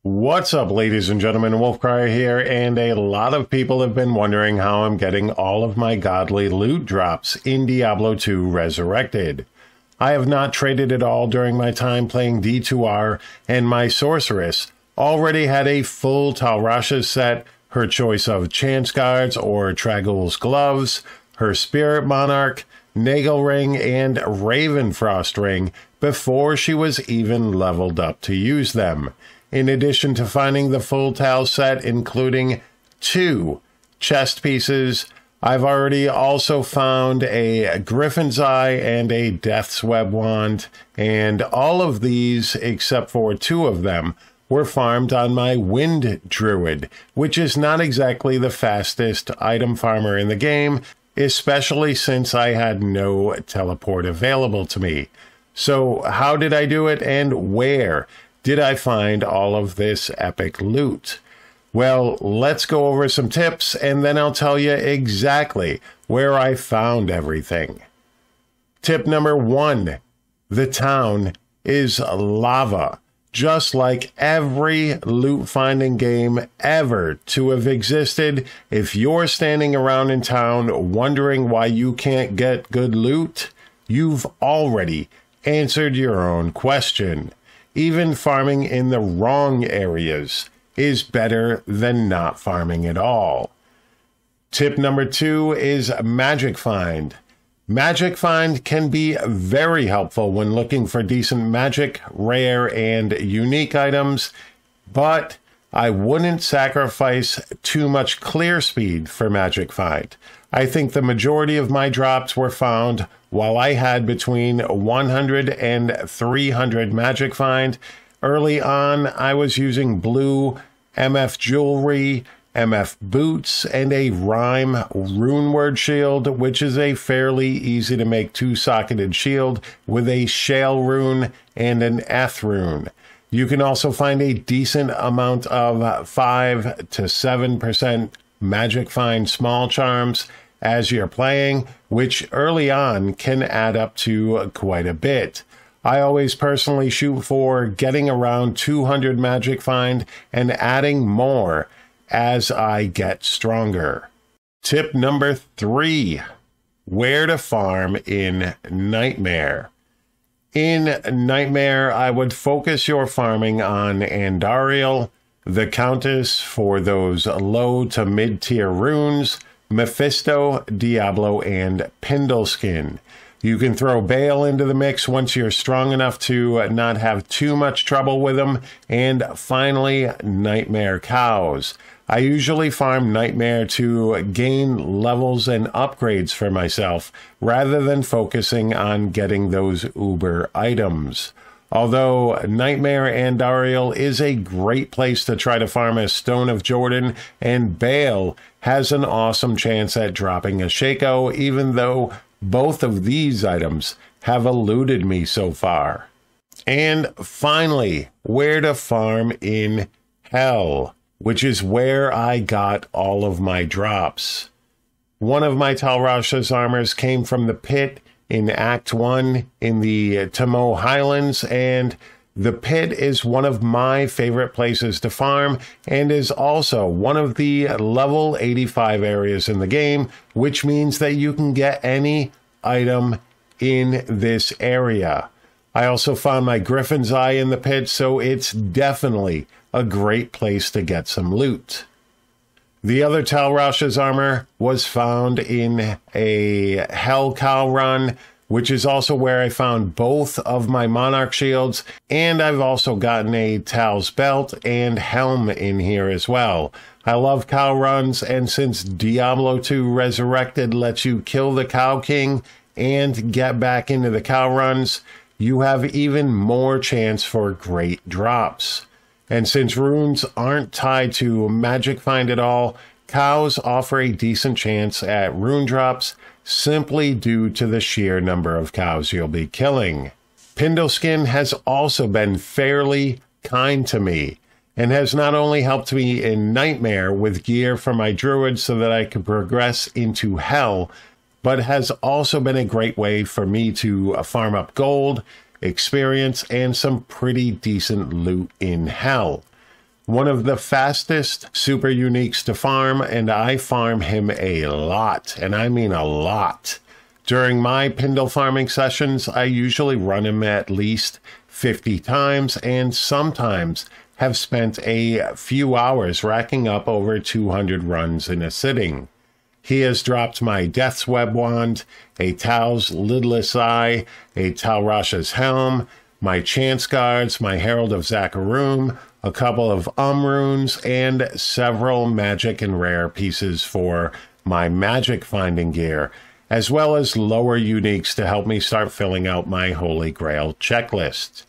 What's up, ladies and gentlemen? Wolfcrier here, and a lot of people have been wondering how I'm getting all of my godly loot drops in Diablo 2 Resurrected. I have not traded at all during my time playing D2R, and my sorceress already had a full Tal Rasha set, her choice of Chance Guards or Trag'Oul's Gloves, her Spirit Monarch, Nagel Ring, and Ravenfrost Ring before she was even leveled up to use them. In addition to finding the full Tal set, including 2 chest pieces, I've already also found a Griffin's Eye and a Death's Web wand, and all of these, except for 2 of them, were farmed on my Wind Druid, which is not exactly the fastest item farmer in the game, especially since I had no teleport available to me. So how did I do it, and where did I find all of this epic loot? Well, let's go over some tips, and then I'll tell you exactly where I found everything. Tip number 1, the town is lava. Just like every loot finding game ever to have existed, if you're standing around in town wondering why you can't get good loot, you've already answered your own question. Even farming in the wrong areas is better than not farming at all. Tip number 2 is Magic Find. Magic Find can be very helpful when looking for decent magic, rare, and unique items, but I wouldn't sacrifice too much clear speed for Magic Find. I think the majority of my drops were found while I had between 100 and 300 Magic Find. Early on, I was using blue MF jewelry, MF boots, and a Rime runeward shield, which is a fairly easy to make 2-socketed shield with a shale rune and an Eth rune. You can also find a decent amount of 5 to 7% Magic Find small charms as you're playing, which early on can add up to quite a bit. I always personally shoot for getting around 200 Magic Find and adding more as I get stronger. Tip number 3, where to farm in Nightmare. In Nightmare, I would focus your farming on Andariel, the Countess for those low to mid-tier runes, Mephisto, Diablo, and Pindleskin. You can throw Bale into the mix once you're strong enough to not have too much trouble with them. And finally, Nightmare Cows. I usually farm Nightmare to gain levels and upgrades for myself, rather than focusing on getting those uber items. Although Nightmare Andariel is a great place to try to farm a Stone of Jordan, and Bale has an awesome chance at dropping a Shaco, even though both of these items have eluded me so far. And finally, where to farm in Hell, which is where I got all of my drops. One of my Tal Rasha's armors came from the pit in Act 1 in the Tamo Highlands, and the pit is one of my favorite places to farm and is also one of the level 85 areas in the game, which means that you can get any item in this area. I also found my Griffin's Eye in the pit, so it's definitely a great place to get some loot. The other Tal Rasha's armor was found in a Hell Cow run, which is also where I found both of my Monarch shields, and I've also gotten a Tal's belt and helm in here as well. I love cow runs, and since Diablo 2 Resurrected lets you kill the Cow King and get back into the cow runs, you have even more chance for great drops. And since runes aren't tied to Magic Find at all, cows offer a decent chance at rune drops simply due to the sheer number of cows you'll be killing. Pindleskin has also been fairly kind to me and has not only helped me in Nightmare with gear for my druid so that I could progress into Hell, but has also been a great way for me to farm up gold, experience, and some pretty decent loot in Hell. one of the fastest super uniques to farm, and I farm him a lot, and I mean a lot. During my Pindle farming sessions, I usually run him at least 50 times and sometimes have spent a few hours racking up over 200 runs in a sitting. He has dropped my Death's Web Wand, a Tao's Lidless Eye, a Tal Rasha's Helm, my Chance Guards, my Herald of Zakarum, a couple of runes, and several magic and rare pieces for my magic finding gear, as well as lower uniques to help me start filling out my Holy Grail checklist.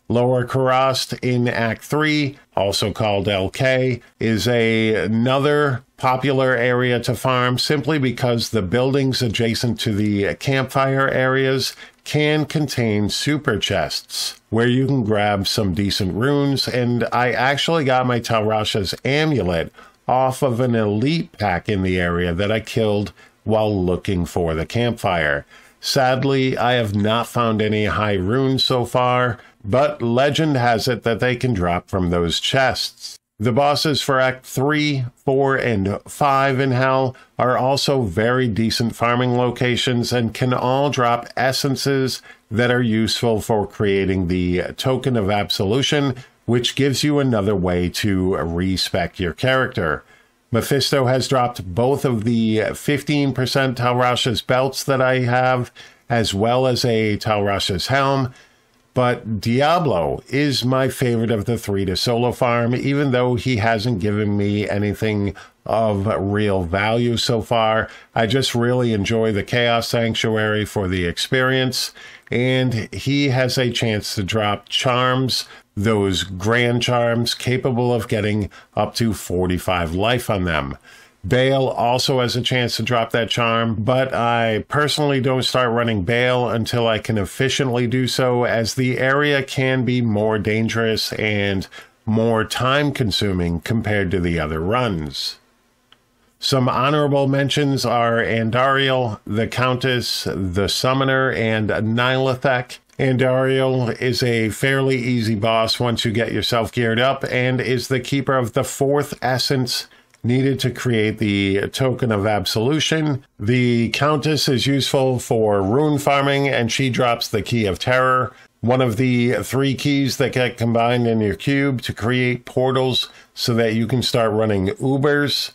Lower Kurast in Act 3, also called LK, is another popular area to farm simply because the buildings adjacent to the campfire areas can contain super chests where you can grab some decent runes, and I actually got my Tal Rasha's amulet off of an elite pack in the area that I killed while looking for the campfire. Sadly, I have not found any high runes so far, but legend has it that they can drop from those chests. The bosses for Act 3, 4, and 5 in Hell are also very decent farming locations and can all drop essences that are useful for creating the Token of Absolution, which gives you another way to respec your character. Mephisto has dropped both of the 15% Tal Rasha's belts that I have, as well as a Tal Rasha's helm, but Diablo is my favorite of the three to solo farm, even though he hasn't given me anything of real value so far. I just really enjoy the Chaos Sanctuary for the experience, and he has a chance to drop charms, those grand charms capable of getting up to 45 life on them. Bale also has a chance to drop that charm, but I personally don't start running Bale until I can efficiently do so, as the area can be more dangerous and more time-consuming compared to the other runs. Some honorable mentions are Andariel, the Countess, the Summoner, and Nilethek. Andariel is a fairly easy boss once you get yourself geared up, and is the keeper of the 4th essence needed to create the Token of Absolution. The Countess is useful for rune farming, and she drops the Key of Terror, one of the 3 keys that get combined in your cube to create portals so that you can start running Ubers.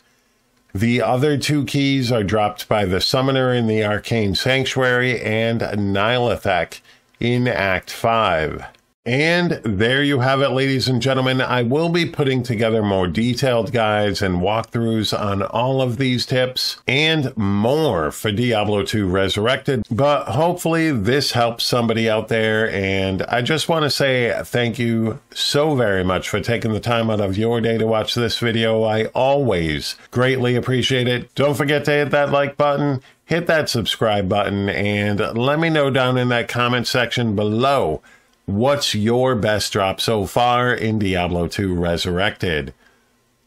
The other 2 keys are dropped by the Summoner in the Arcane Sanctuary and Nilethek in Act 5. And there you have it, ladies and gentlemen. I will be putting together more detailed guides and walkthroughs on all of these tips and more for Diablo 2 Resurrected, but hopefully this helps somebody out there, and I just want to say thank you so very much for taking the time out of your day to watch this video. I always greatly appreciate it. Don't forget to hit that like button, hit that subscribe button, and let me know down in that comment section below what's your best drop so far in Diablo 2 Resurrected.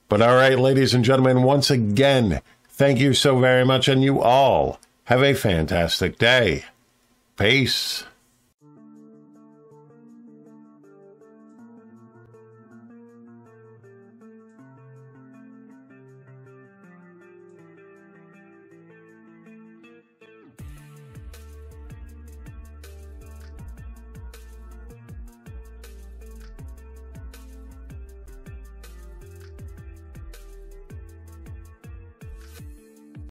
But all right, ladies and gentlemen, once again, thank you so very much, and you all have a fantastic day. Peace.